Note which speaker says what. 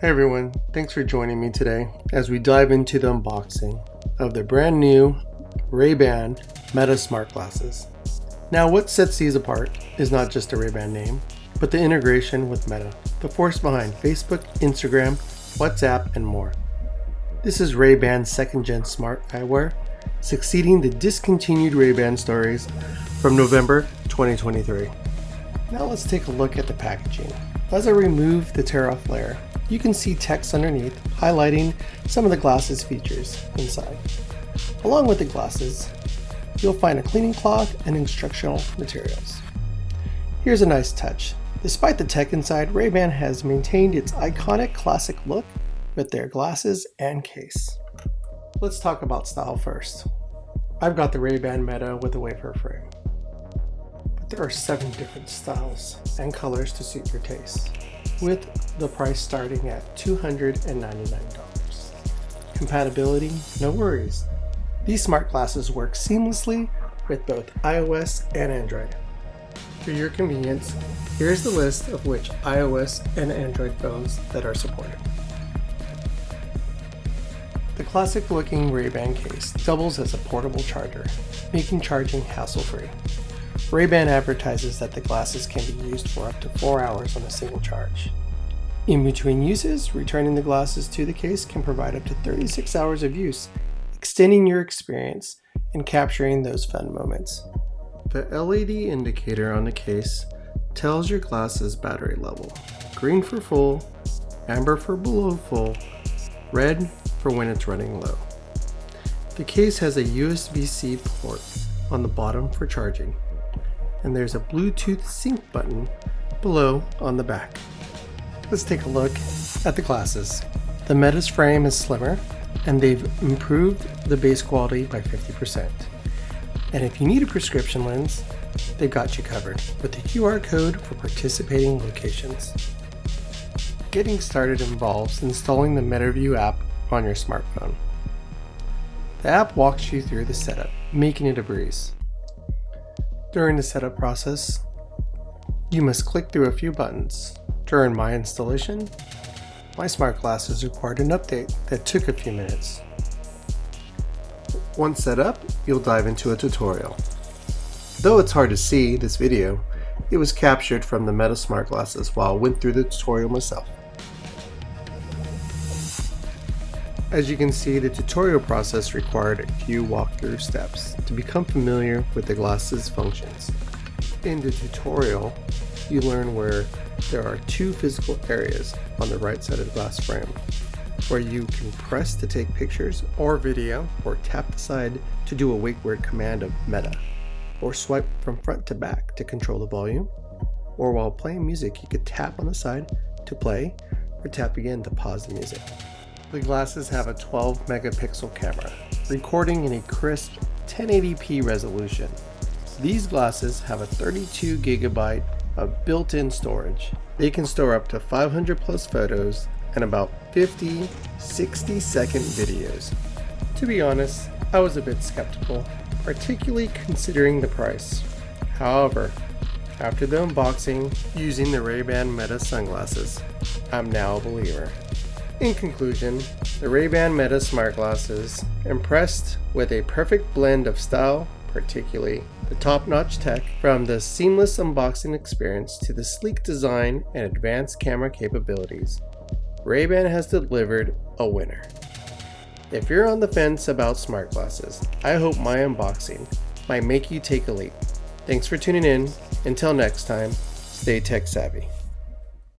Speaker 1: Hey everyone, thanks for joining me today as we dive into the unboxing of the brand new RayBan Meta smart glasses. Now what sets these apart is not just the RayBan name, but the integration with Meta, the force behind Facebook, Instagram, WhatsApp, and more. This is RayBan's second gen smart eyewear, succeeding the discontinued RayBan stories from November 2023. Now let's take a look at the packaging. As I remove the tear-off layer, you can see text underneath highlighting some of the glasses features inside. Along with the glasses, you'll find a cleaning cloth and instructional materials. Here's a nice touch. Despite the tech inside, RayBan has maintained its iconic classic look with their glasses and case. Let's talk about style first. I've got the RayBan Meta with a wafer frame. But there are 7 different styles and colors to suit your taste, with the price starting at $299. Compatibility, no worries. These smart glasses work seamlessly with both iOS and Android. For your convenience, here's the list of which iOS and Android phones that are supported. The classic looking RayBan case doubles as a portable charger, making charging hassle-free. RayBan advertises that the glasses can be used for up to 4 hours on a single charge. In between uses, returning the glasses to the case can provide up to 36 hours of use, extending your experience and capturing those fun moments. The LED indicator on the case tells your glasses battery level. Green for full, amber for below full, red for when it's running low. The case has a USB-C port on the bottom for charging, and there's a Bluetooth sync button below on the back. Let's take a look at the glasses. The Meta's frame is slimmer, and they've improved the base quality by 50%. And if you need a prescription lens, they've got you covered with a QR code for participating locations. Getting started involves installing the MetaView app on your smartphone. The app walks you through the setup, making it a breeze. During the setup process, you must click through a few buttons. During my installation, my smart glasses required an update that took a few minutes. Once set up, you'll dive into a tutorial. Though it's hard to see this video, it was captured from the Meta smart glasses while I went through the tutorial myself. As you can see, the tutorial process required a few walkthrough steps to become familiar with the glasses' functions. In the tutorial, you learn where there are 2 physical areas on the right side of the glass frame, where you can press to take pictures or video, or tap the side to do a wake word command of Meta, or swipe from front to back to control the volume, or while playing music you could tap on the side to play, or tap again to pause the music. The glasses have a 12 megapixel camera, recording in a crisp 1080p resolution. These glasses have a 32 gigabyte of built-in storage. They can store up to 500 plus photos and about 50 60-second videos. To be honest, I was a bit skeptical, particularly considering the price. However, after the unboxing using the RayBan Meta sunglasses, I'm now a believer. In conclusion, the RayBan Meta smart glasses impressed with a perfect blend of style, particularly the top-notch tech, from the seamless unboxing experience to the sleek design and advanced camera capabilities. RayBan has delivered a winner. If you're on the fence about smart glasses, I hope my unboxing might make you take a leap. Thanks for tuning in. Until next time, stay tech savvy.